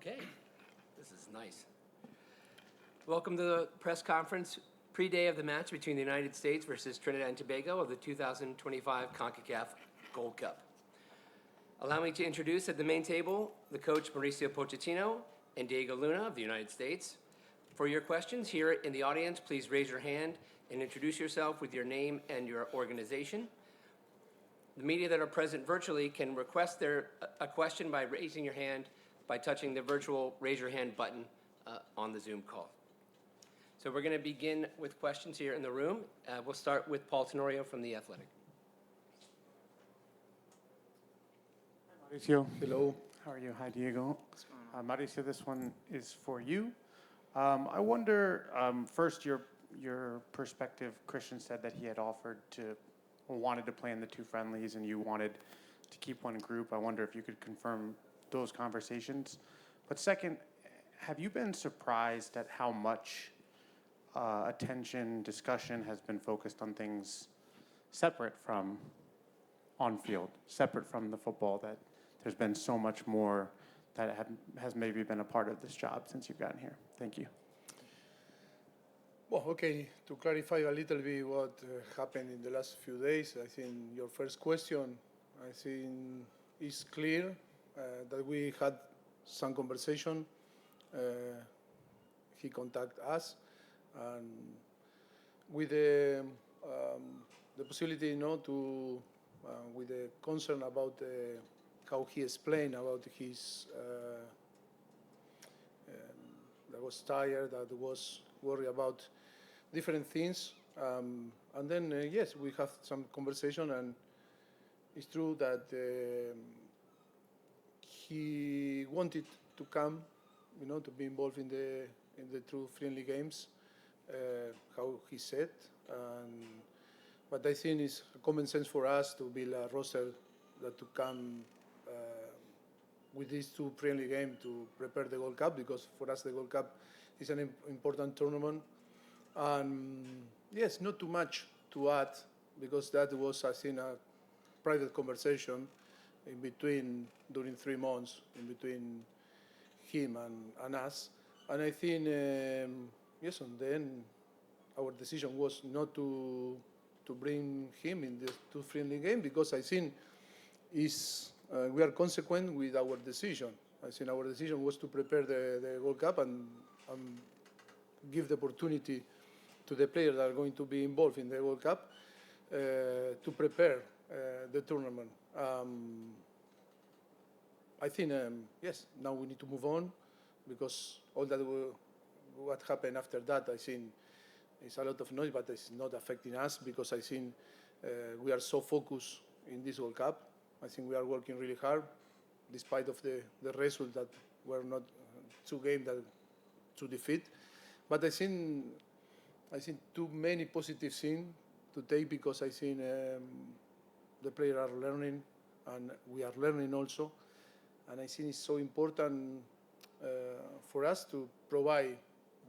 Okay, this is nice. Welcome to the press conference pre-day of the match between the United States versus Trinidad and Tobago of the 2025 CONCACAF Gold Cup. Allow me to introduce at the main table the coach Mauricio Pochettino and Diego Luna of the United States. For your questions here in the audience, please raise your hand and introduce yourself with your name and your organization. The media that are present virtually can request a question by raising your hand by touching the virtual raise your hand button on the Zoom call. So we're going to begin with questions here in the room. We'll start with Paul Tenorio from The Athletic. Hi, Mauricio. Hello. How are you? Hi, Diego. Mauricio, this one is for you. I wonder, first, your perspective. Christian said that he had offered to, or wanted to play in the two friendlies, and you wanted to keep one group. I wonder if you could confirm those conversations. But second, have you been surprised at how much attention, discussion has been focused on things separate from on-field, separate from the football, that there's been so much more that has maybe been a part of this job since you've gotten here? Thank you. Well, okay, to clarify a little bit what happened in the last few days, I think your first question, I think, is clear that we had some conversation. He contacted us, and with the possibility, to with the concern about how he explained about his that was tired, that was worried about different things, and then yes, we have some conversation, and it's true that he wanted to come, to be involved in the two friendly games, how he said. But I think it's common sense for us to build a roster that to come with these two friendly games to prepare the Gold Cup, because for us the Gold Cup is an important tournament. And yes, not too much to add, because that was, I think, a private conversation in between, during 3 months, in between him and us. And I think, yes, and then our decision was not to bring him in the two friendly game, because I think we are consequent with our decision. I think our decision was to prepare the World Cup and give the opportunity to the players that are going to be involved in the World Cup to prepare the tournament. I think, yes, now we need to move on, because all that what happened after that, I think, is a lot of noise, but it's not affecting us, because I think we are so focused in this World Cup. I think we are working really hard, despite of the result that were not 2 games that to defeat. But I think too many positive things to take, because I think the players are learning, and we are learning also. And I think it's so important for us to provide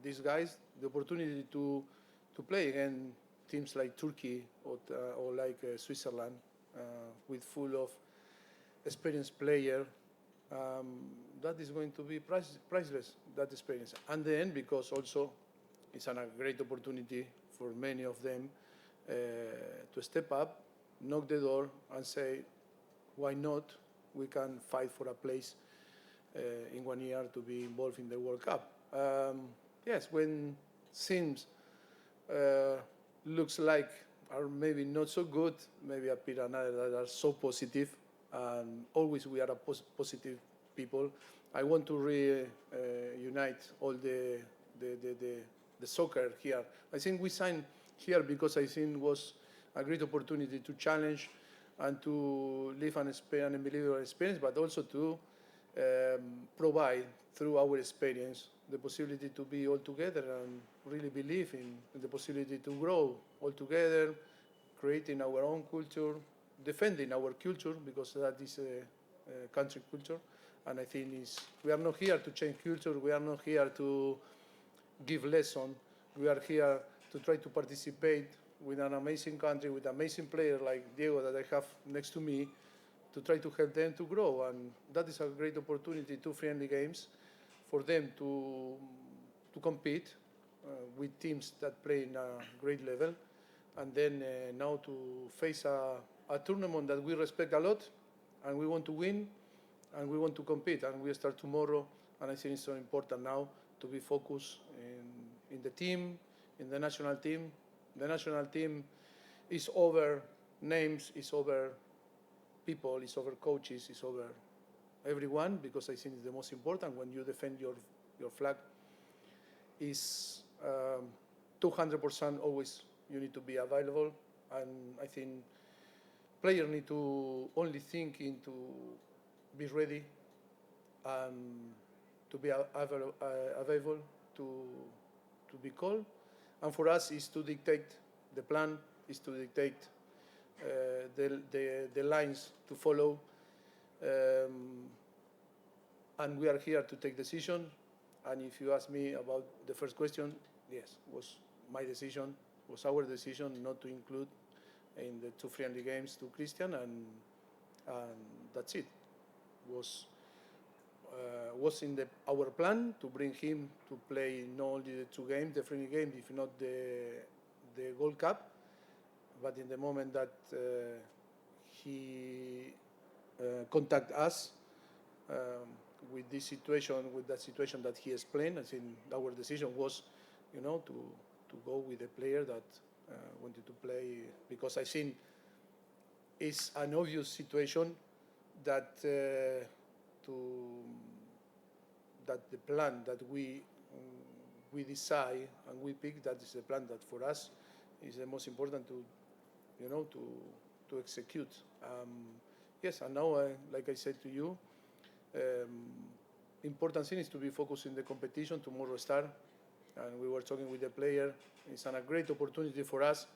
these guys the opportunity to play against teams like Turkey or like Switzerland, with full of experienced player. That is going to be priceless, that experience. And then, because also it's a great opportunity for many of them to step up, knock the door, and say, why not? We can fight for a place in 1 year to be involved in the World Cup. Yes, when things looks like are maybe not so good, maybe appear another that are so positive, and always we are a positive people. I want to reunite all the soccer here. I think we signed here because I think it was a great opportunity to challenge and to live an unbelievable experience, but also to provide through our experience the possibility to be all together and really believe in the possibility to grow all together, creating our own culture, defending our culture, because that is a country culture. And I think we are not here to change culture. We are not here to give lesson. We are here to try to participate with an amazing country, with amazing players like Diego that I have next to me, to try to help them to grow. And that is a great opportunity, 2 friendly games. for them to compete with teams that play in a great level, and then now to face a tournament that we respect a lot, and we want to win, and we want to compete, and we start tomorrow. And I think it's so important now to be focused in the team, in the national team. The national team is over names, is over people, is over coaches, is over everyone, because I think it's the most important when you defend your flag. Is 200% always you need to be available, and I think players need to only think into be ready and to be available to be called. And for us is to dictate the plan, is to dictate the lines to follow, and we are here to take decisions. And if you ask me about the first question, yes, was my decision, was our decision not to include in the two friendly games to Christian, and that's it. Was in our plan to bring him to play not only the two games, the friendly game, if not the Gold Cup. But in the moment that he contacted us with this situation, with that situation that he explained, I think our decision was, to go with a player that wanted to play, because I think it's an obvious situation that that the plan that we decide and we pick, that is the plan that for us is the most important to execute. Yes, and now, like I said to you, important thing is to be focused in the competition. Tomorrow start, and we were talking with the player. It's a great opportunity for us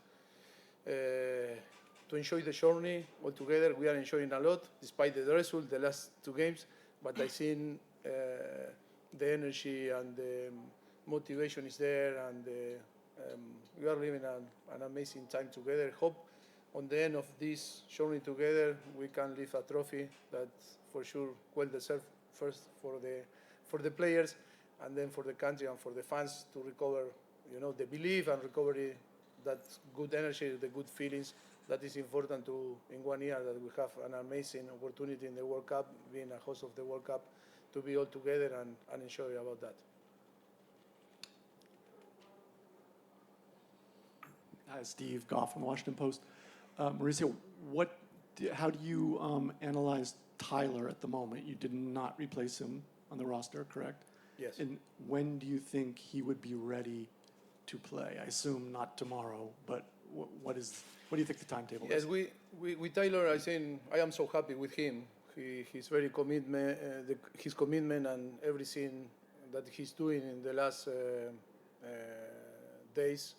to enjoy the journey all together. We are enjoying a lot, despite the result, the last two games. But I think the energy and the motivation is there, and we are living an amazing time together. Hope on the end of this journey together, we can leave a trophy that for sure well deserved, first for the players, and then for the country and for the fans to recover, the belief and recovery, that good energy, the good feelings. That is important in 1 year that we have an amazing opportunity in the World Cup, being a host of the World Cup, to be all together and enjoy about that. Hi, Steve Goff from the Washington Post. Mauricio, how do you analyze Tyler at the moment? You did not replace him on the roster, correct? Yes. And when do you think he would be ready to play? I assume not tomorrow, but what do you think the timetable is? Yes, with Tyler, I am so happy with him. His very commitment, his commitment, and everything that he's doing in the last days.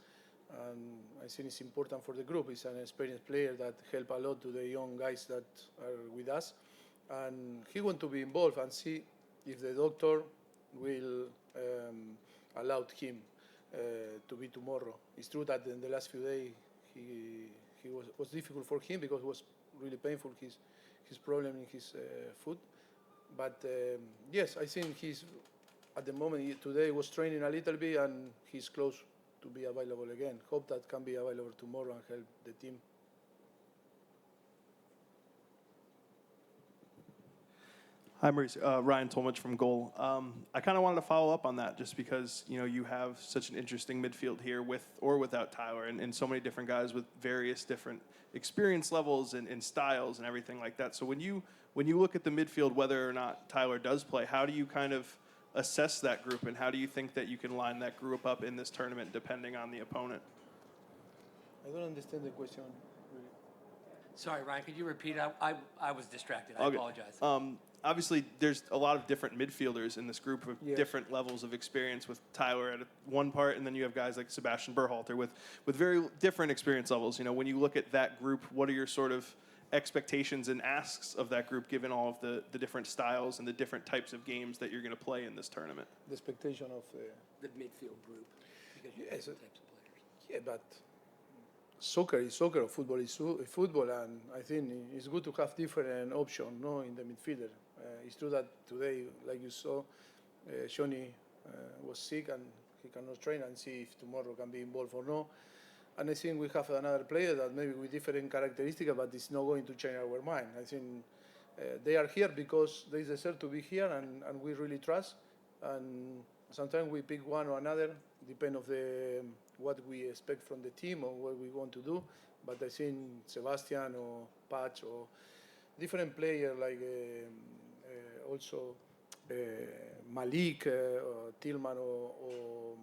And I think it's important for the group. He's an experienced player that help a lot to the young guys that are with us. And he want to be involved and see if the doctor will allow him to be tomorrow. It's true that in the last few days he was difficult for him because it was really painful, his problem in his foot. But yes, I think he's at the moment today was training a little bit, and he's close to be available again. Hope that can be available tomorrow and help the team. Hi, Mauricio. Ryan Tolmich from Goal. I kind of wanted to follow up on that just because, you have such an interesting midfield here with or without Tyler, and so many different guys with various different experience levels and styles and everything like that. So when you look at the midfield, whether or not Tyler does play, how do you kind of assess that group, and how do you think that you can line that group up in this tournament depending on the opponent? I don't understand the question really. Sorry, Ryan, could you repeat? I was distracted. I Okay. apologize. Obviously, there's a lot of different midfielders in this group with Yes. different levels of experience with Tyler at one part, and then you have guys like Sebastian Berhalter with very different experience levels. When you look at that group, what are your sort of expectations and asks of that group, given all of the different styles and the different types of games that you're going to play in this tournament? The expectation of The midfield group. Because you have Yes. different types of players. yeah, but soccer is soccer, football is football, and I think it's good to have different options, in the midfielder. It's true that today, like you saw, Johnny was sick and he cannot train, and see if tomorrow can be involved or no. And I think we have another player that maybe with different characteristics, but it's not going to change our mind. I think they are here because they deserve to be here, and we really trust. And sometimes we pick one or another, depend of what we expect from the team or what we want to do. But I think Sebastian or Patch or different players like also Malik, or Tillman, or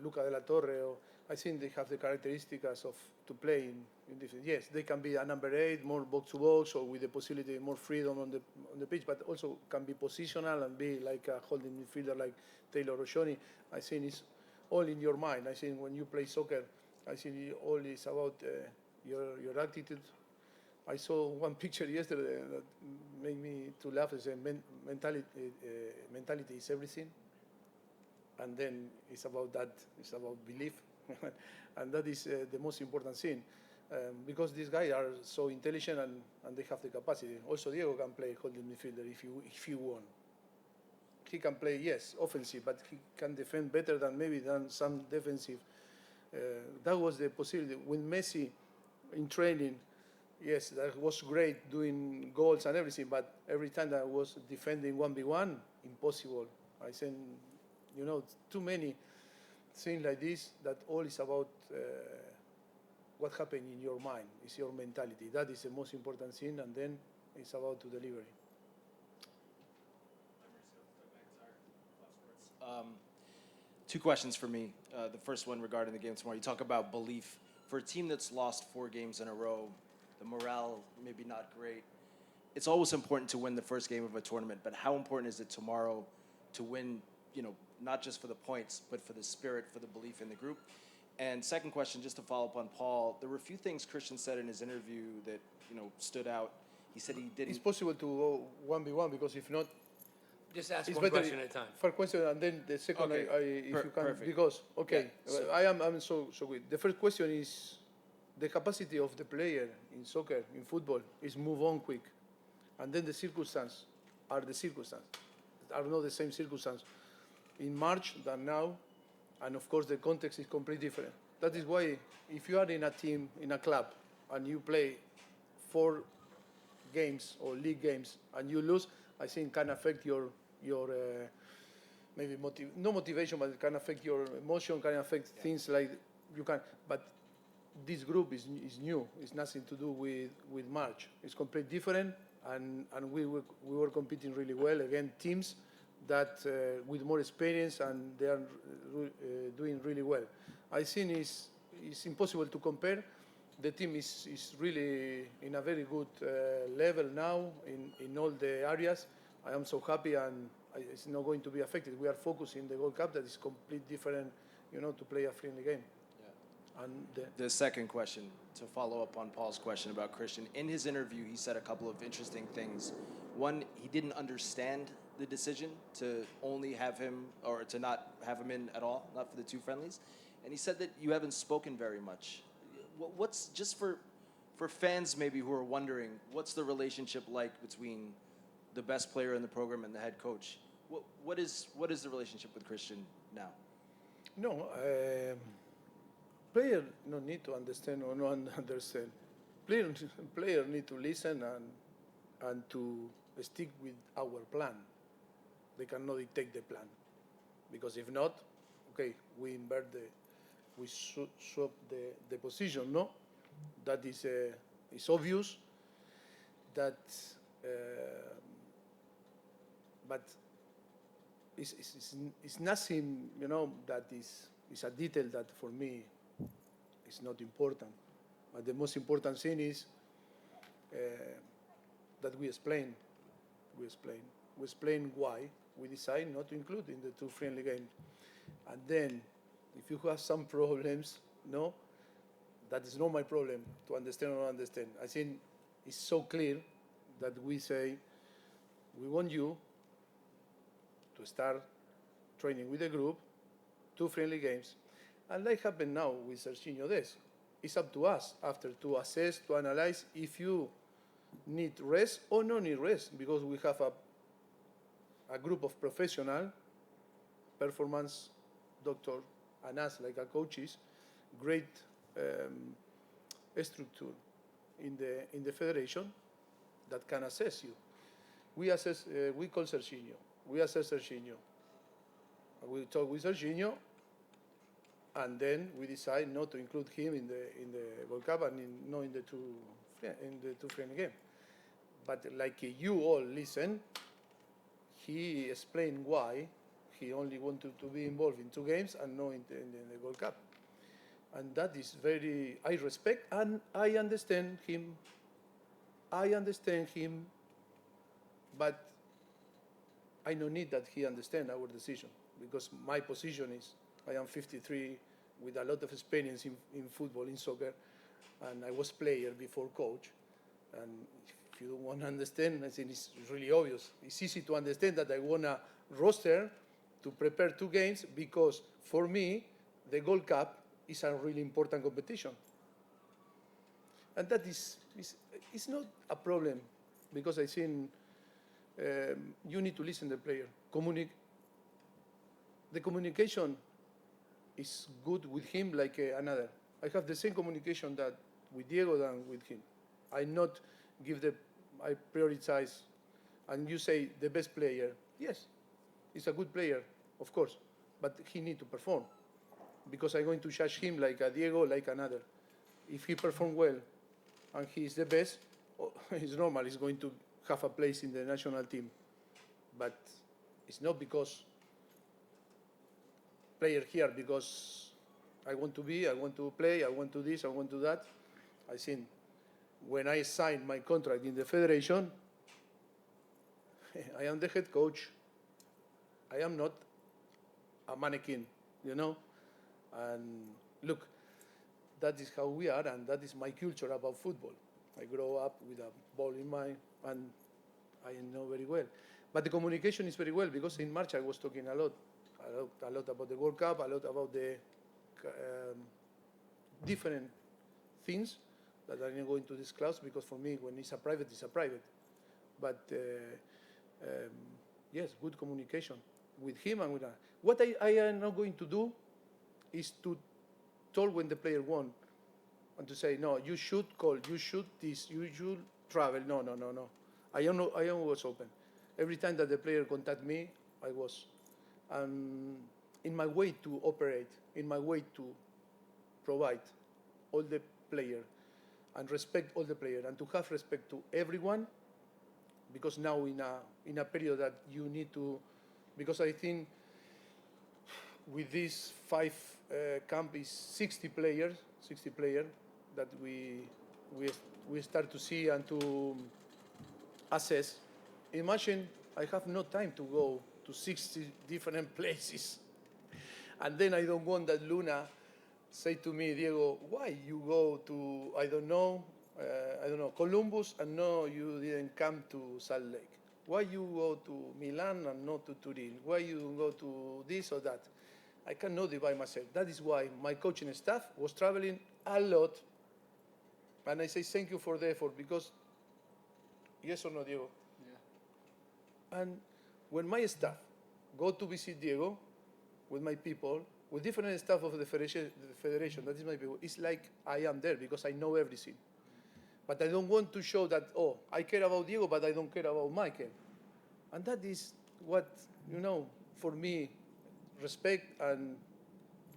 Luca de la Torre. I think they have the characteristics of to play in different. Yes, they can be a number 8, more box to box, or with the possibility more freedom on the pitch, but also can be positional and be like a holding midfielder like Taylor or Johnny. I think it's all in your mind. I think when you play soccer, I think it all is about your attitude. I saw one picture yesterday that made me to laugh. It said mentality is everything, and then it's about that. It's about belief, and that is the most important thing. Because these guys are so intelligent and they have the capacity. Also, Diego can play holding midfielder if he want. He can play, yes, offensive, but he can defend better than some defensive. That was the possibility. With Messi in training, yes, that was great doing goals and everything, but every time that I was defending 1v1, impossible. I think, too many things like this, that all is about what happened in your mind. It's your mentality. That is the most important thing, and then it's about to deliver. Two questions for me. The first one regarding the game tomorrow. You talk about belief. For a team that's lost 4 games in a row, the morale maybe not great. It's always important to win the first game of a tournament, but how important is it tomorrow to win, not just for the points, but for the spirit, for the belief in the group? And second question, just to follow up on Paul, there were a few things Christian said in his interview that, stood out. He said he didn't... It's possible to go 1v1, because if not, Just ask it's one better question at a time. first question, and then the second, Okay. if you can, Perfect. because okay, Yeah, so- I'm so good. The first question is the capacity of the player in soccer, in football, is move on quick, and then the circumstances are not the same circumstance in March than now, and of course the context is completely different. That is why if you are in a team, in a club, and you play 4 games or league games and you lose, I think can affect your maybe no motivation, but it can affect your emotion, can affect things like you can. But this group is new. It's nothing to do with March. It's completely different, and we were competing really well against teams that with more experience, and they are doing really well. I think it's impossible to compare. The team is really in a very good level now in all the areas. I am so happy, and it's not going to be affected. We are focusing the Gold Cup that is completely different, to play a friendly game. Yeah. And The second question, to follow up on Paul's question about Christian, in his interview, he said a couple of interesting things. One, he didn't understand the decision to only have him, or to not have him in at all, not for the 2 friendlies. And he said that you haven't spoken very much. What's, just for fans maybe who are wondering, what's the relationship like between the best player in the program and the head coach? What is the relationship with Christian now? no, player no need to understand or not understand. Player need to listen and to stick with our plan. They cannot dictate the plan, because if not, okay, we swap the position. No, that is it's obvious that, but it's nothing, that is a detail that for me is not important. But the most important thing is that we explain why we decide not to include in the 2 friendly games. And then, if you have some problems, no, that is not my problem to understand or not understand. I think it's so clear that we say we want you to start training with the group, 2 friendly games, and like happened now with Serginho Dest. It's up to us after to assess, to analyze if you need rest or not need rest, because we have a group of professional performance doctor and us like a coaches, great structure in the federation that can assess you. We assess. We call Serginho. We assess Serginho. We talk with Serginho, and then we decide not to include him in the World Cup and not in the two friendly game. But like you all listen, he explained why he only wanted to be involved in 2 games and not in the World Cup. And that is very, I respect and I understand him. But I don't need that he understand our decision, because my position is I am 53 with a lot of experience in football, in soccer, and I was player before coach. And if you don't want to understand, I think it's really obvious. It's easy to understand that I want a roster to prepare 2 games, because for me, the Gold Cup is a really important competition. And that is it's not a problem, because I think you need to listen to the player. The communication is good with him like another. I have the same communication that with Diego than with him. I prioritize, and you say the best player. Yes, he's a good player, of course, but he need to perform, because I'm going to judge him like a Diego, like another. If he perform well and he is the best, it's normal. He's going to have a place in the national team. But it's not because player here, because I want to play, I want to this, I want to that. I think when I signed my contract in the federation, I am the head coach. I am not a mannequin, you know? And look, that is how we are, and that is my culture about football. I grow up with a ball in my, and I know very well. But the communication is very well, because in March I was talking a lot about the World Cup, a lot about the different things that I'm not going to disclose, because for me, when it's a private, it's a private. But yes, good communication with him and with us. What I am not going to do is to talk when the player won, and to say, no, you should call, you should this, you should travel. No. I am always open. Every time that the player contact me, I was. In my way to operate, in my way to provide all the player and respect all the player, and to have respect to everyone, because now in a period that you need to, because I think with this 5 camp is 60 players that we start to see and to assess. Imagine I have no time to go to 60 different places. And then I don't want that Luna say to me, Diego, why you go to, I don't know, Columbus, and no, you didn't come to Salt Lake? Why you go to Milan and not to Turin? Why you go to this or that? I cannot do it by myself. That is why my coaching staff was traveling a lot. And I say thank you for the effort, because, yes or no, Diego? Yeah. And when my staff go to visit Diego with my people, with different staff of the federation, that is my people, it's like I am there, because I know everything. But I don't want to show that, oh, I care about Diego, but I don't care about Michael. And that is what, for me, respect and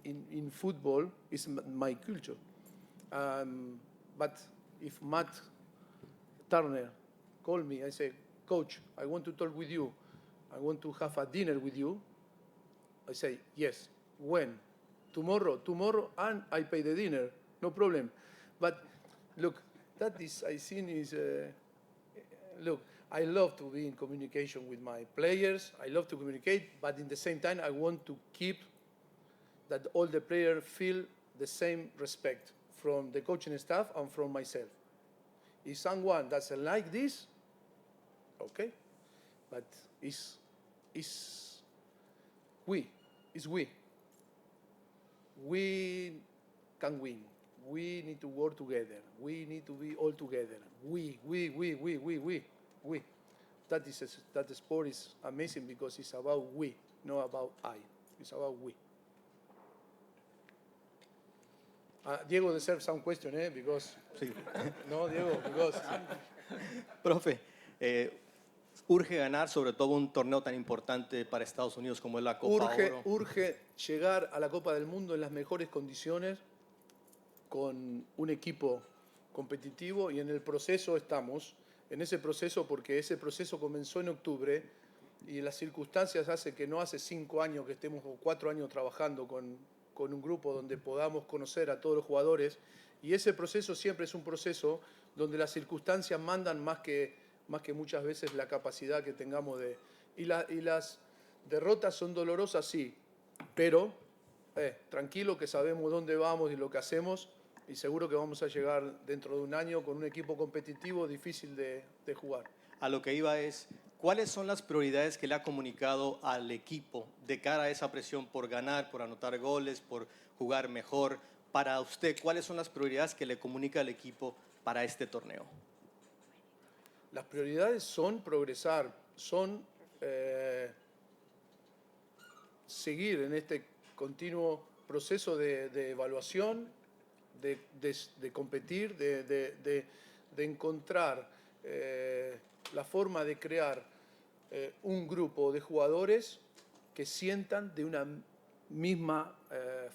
in football is my culture. But if Matt Turner called me, I say, Coach, I want to talk with you. I want to have a dinner with you. I say, yes. When? Tomorrow, and I pay the dinner. No problem. But look, that is, I think, look, I love to be in communication with my players. I love to communicate, but in the same time, I want to keep that all the players feel the same respect from the coaching staff and from myself. If someone doesn't like this, okay, but it's we. We can win. We need to work together. We need to be all together. We. that sport is amazing because it's about we, not about I. It's about we. Diego deserves some question, because Sí. no, Diego, because Profe, urge ganar sobre todo un torneo tan importante para Estados Unidos como es la Copa Oro. urge llegar a la Copa del Mundo en las mejores condiciones con un equipo competitivo y en el proceso estamos, en ese proceso porque ese proceso comenzó en octubre y las circunstancias hacen que no hace 5 años que estemos o 4 años trabajando con un grupo donde podamos conocer a todos los jugadores y ese proceso siempre es un proceso donde las circunstancias mandan más que muchas veces la capacidad que tengamos de... Y las derrotas son dolorosas, sí, pero tranquilo que sabemos dónde vamos y lo que hacemos y seguro que vamos a llegar dentro de un año con un equipo competitivo difícil de jugar. A lo que iba es, ¿cuáles son las prioridades que le ha comunicado al equipo de cara a esa presión por ganar, por anotar goles, por jugar mejor? Para usted, ¿cuáles son las prioridades que le comunica al equipo para este torneo? Las prioridades son progresar, son seguir en este continuo proceso de evaluación, de competir, de encontrar la forma de crear un grupo de jugadores que sientan de una misma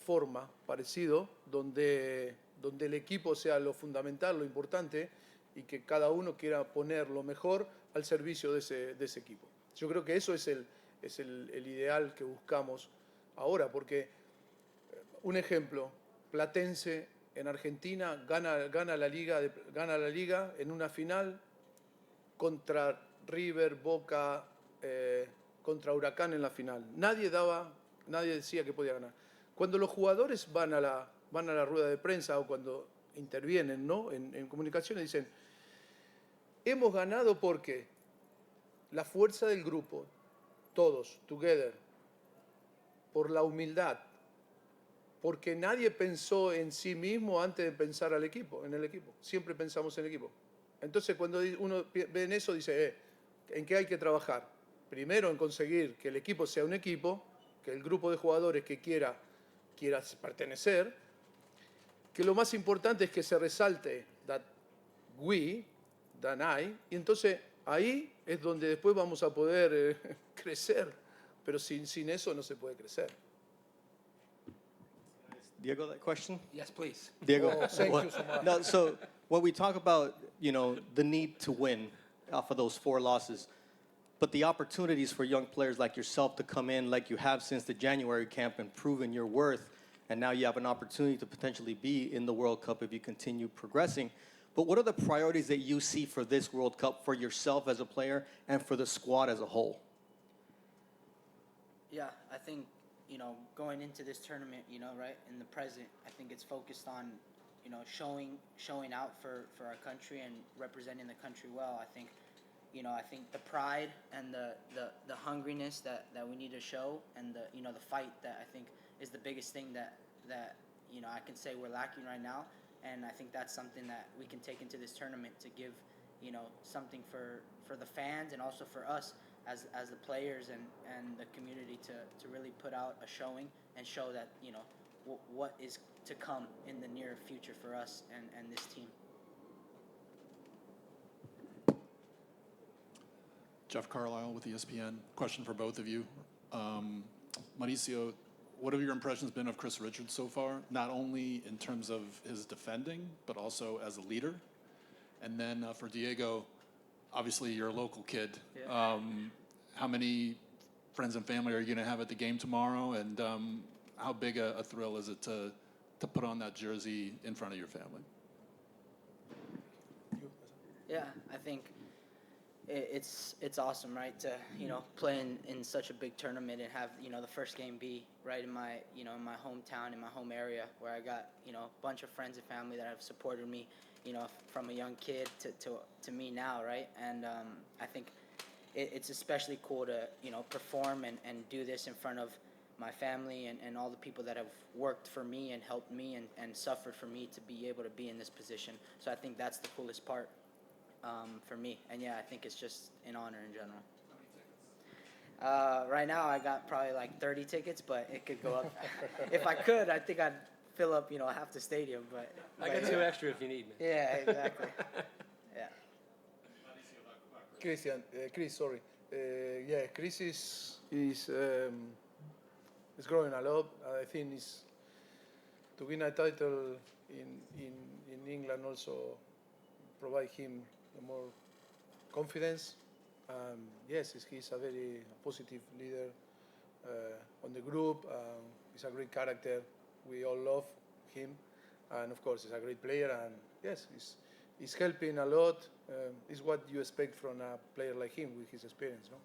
forma, parecido, donde el equipo sea lo fundamental, lo importante, y que cada uno quiera poner lo mejor al servicio de ese equipo. Yo creo que eso es el ideal que buscamos ahora, porque un ejemplo, Platense en Argentina gana la liga en una final contra River, Boca, contra Huracán en la final. Nadie decía que podía ganar. Cuando los jugadores van a la rueda de prensa o cuando intervienen, ¿no? en comunicaciones dicen, hemos ganado porque la fuerza del grupo, todos, together, por la humildad, porque nadie pensó en sí mismo antes de pensar en el equipo. Siempre pensamos en el equipo. Entonces, cuando uno ve en eso, dice, ¿en qué hay que trabajar? Primero, en conseguir que el equipo sea un equipo, que el grupo de jugadores que quiera pertenecer, que lo más importante es que se resalte that we, than I, y entonces ahí es donde después vamos a poder crecer, pero sin eso no se puede crecer. Diego, that question? Yes, please. Diego. Oh, thank you so much. No, so when we talk about, the need to win off of those 4 losses, but the opportunities for young players like yourself to come in like you have since the January camp and proven your worth, and now you have an opportunity to potentially be in the World Cup if you continue progressing. But what are the priorities that you see for this World Cup for yourself as a player and for the squad as a whole? Yeah, I think, going into this tournament, right, in the present, I think it's focused on, showing out for our country and representing the country well. I think the pride and the hungriness that we need to show and the fight that I think is the biggest thing that I can say we're lacking right now. And I think that's something that we can take into this tournament to give, something for the fans and also for us as the players and the community to really put out a showing and show that, what is to come in the near future for us and this team. Jeff Carlisle with ESPN. Question for both of you. Mauricio, what have your impressions been of Chris Richards so far, not only in terms of his defending, but also as a leader? And then for Diego, obviously you're a local kid. Yeah. How many friends and family are you going to have at the game tomorrow? And how big a thrill is it to put on that jersey in front of your family? Yeah, I think it's awesome, right, to play in such a big tournament and have the first game be right in my in my hometown, in my home area, where I got a bunch of friends and family that have supported me from a young kid to me now, right? And I think it's especially cool to perform and do this in front of my family and all the people that have worked for me and helped me and suffered for me to be able to be in this position. So I think that's the coolest part. for me. And yeah, I think it's just an honor in general. Right now, I got probably like 30 tickets, but it could go up. If I could, I think I'd fill up, half the stadium. But I got two extra if you need me. Yeah, exactly. Yeah. Chris, sorry. Yeah, Chris is growing a lot. I think is to win a title in England also provide him more confidence. Yes, he's a very positive leader on the group. He's a great character. We all love him, and of course, he's a great player. And yes, he's helping a lot. It's what you expect from a player like him with his experience, no?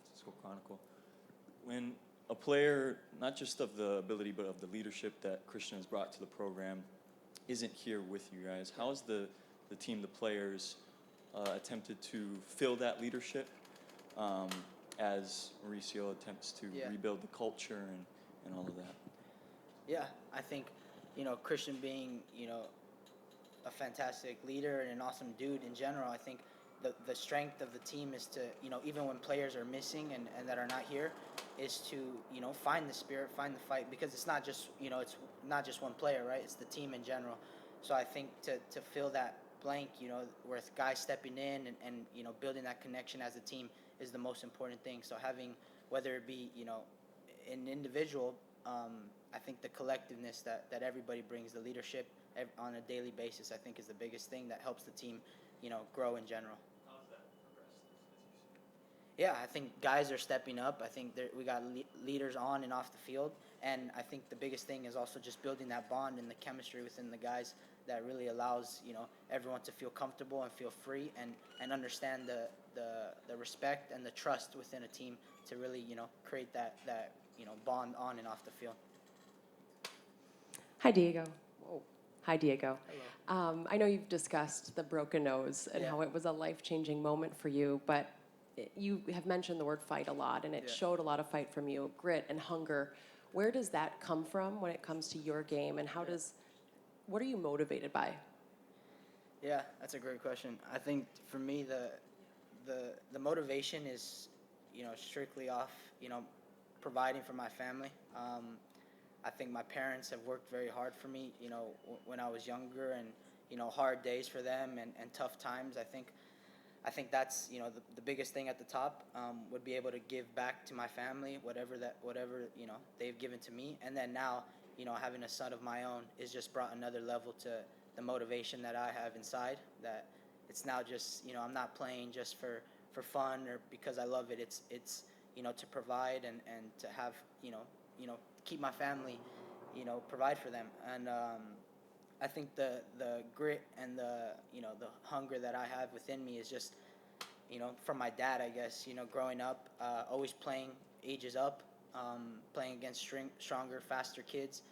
Francisco Chronicle. When a player, not just of the ability, but of the leadership that Christian has brought to the program, isn't here with you guys, how has the team, the players, attempted to fill that leadership as Mauricio attempts to rebuild the culture and all of that? Yeah, I think, Christian being, a fantastic leader and an awesome dude in general, I think the strength of the team is to, even when players are missing and that are not here, is to, find the spirit, find the fight, because it's not just, it's not just one player, right? It's the team in general. So I think to fill that blank, with guys stepping in and building that connection as a team is the most important thing. So having, whether it be, an individual, I think the collectiveness that everybody brings, the leadership on a daily basis, I think is the biggest thing that helps the team, grow in general. How has that progressed? Yeah, I think guys are stepping up. I think we got leaders on and off the field. And I think the biggest thing is also just building that bond and the chemistry within the guys that really allows, everyone to feel comfortable and feel free and understand the respect and the trust within a team to really, create that bond on and off the field. Hi, Diego. Whoa. Hi, Diego. Hello. I know you've discussed the broken nose and how it was a life-changing moment for you, but you have mentioned the word fight a lot, and it showed a lot of fight from you, grit and hunger. Where does that come from when it comes to your game, and what are you motivated by? Yeah, that's a great question. I think for me, the motivation is, strictly off, providing for my family. I think my parents have worked very hard for me, when I was younger, and, hard days for them and tough times. I think that's, the biggest thing at the top, would be able to give back to my family, whatever, they've given to me. And then now, having a son of my own is just brought another level to the motivation that I have inside, that it's now just, I'm not playing just for fun or because I love it. It's to provide and to have, keep my family, provide for them. And I think the grit and the hunger that I have within me is just, from my dad, I guess, growing up, always playing ages up, playing against stronger, faster kids,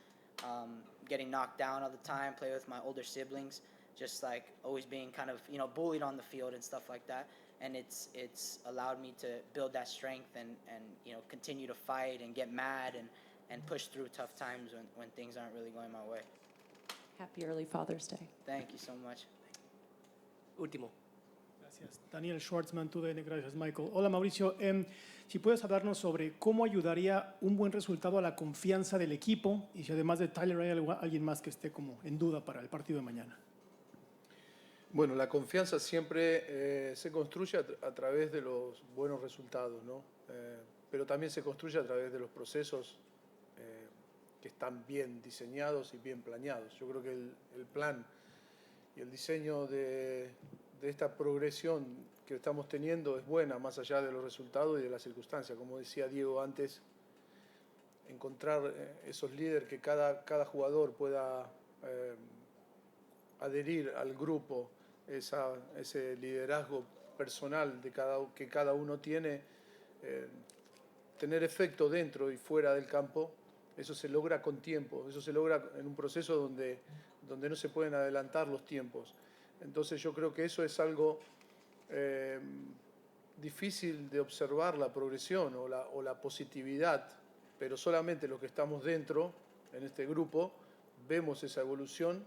getting knocked down all the time, play with my older siblings, just like always being kind of, bullied on the field and stuff like that. And it's allowed me to build that strength and continue to fight and get mad and push through tough times when things aren't really going my way. Happy early Father's Day. Thank you so much. Último. Gracias. Daniel Schwartzman, TUDN. Gracias, Michael. Hola, Mauricio. Si puedes hablarnos sobre cómo ayudaría un buen resultado a la confianza del equipo y si además de Tyler hay alguien más que esté como en duda para el partido de mañana. Bueno, la confianza siempre se construye a través de los buenos resultados, ¿no? Pero también se construye a través de los procesos que están bien diseñados y bien planeados. Yo creo que el plan y el diseño de esta progresión que estamos teniendo es buena, más allá de los resultados y de las circunstancias. Como decía Diego antes, encontrar esos líderes que cada jugador pueda adherir al grupo, ese liderazgo personal que cada uno tiene, tener efecto dentro y fuera del campo, eso se logra con tiempo, eso se logra en un proceso donde no se pueden adelantar los tiempos. Entonces yo creo que eso es algo difícil de observar, la progresión o la positividad, pero solamente los que estamos dentro en este grupo, vemos esa evolución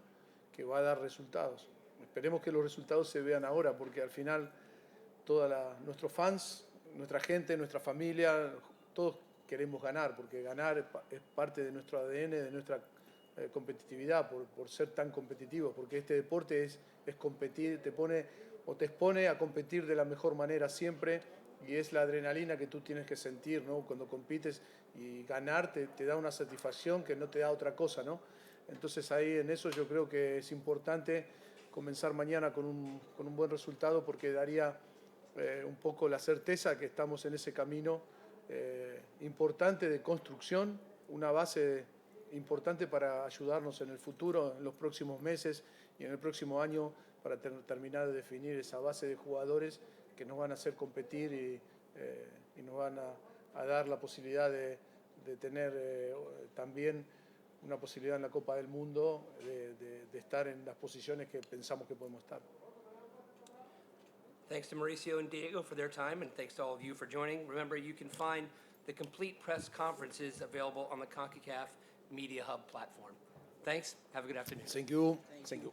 que va a dar resultados. Esperemos que los resultados se vean ahora, porque al final nuestros fans, nuestra gente, nuestra familia, todos queremos ganar, porque ganar es parte de nuestro ADN, de nuestra competitividad, por ser tan competitivos, porque este deporte es competir, te expone a competir de la mejor manera siempre, y es la adrenalina que tú tienes que sentir, ¿no? Cuando compites, y ganar te da una satisfacción que no te da otra cosa, ¿no? Entonces ahí en eso yo creo que es importante comenzar mañana con un buen resultado, porque daría un poco la certeza que estamos en ese camino importante de construcción, una base importante para ayudarnos en el futuro, en los próximos meses y en el próximo año, para terminar de definir esa base de jugadores que nos van a hacer competir y nos van a dar la posibilidad de tener también una posibilidad en la Copa del Mundo de estar en las posiciones que pensamos que podemos estar. Thanks to Mauricio and Diego for their time, and thanks to all of you for joining. Remember, you can find the complete press conferences available on the CONCACAF Media Hub platform. Thanks. Have a good afternoon. Thank you. Thank you.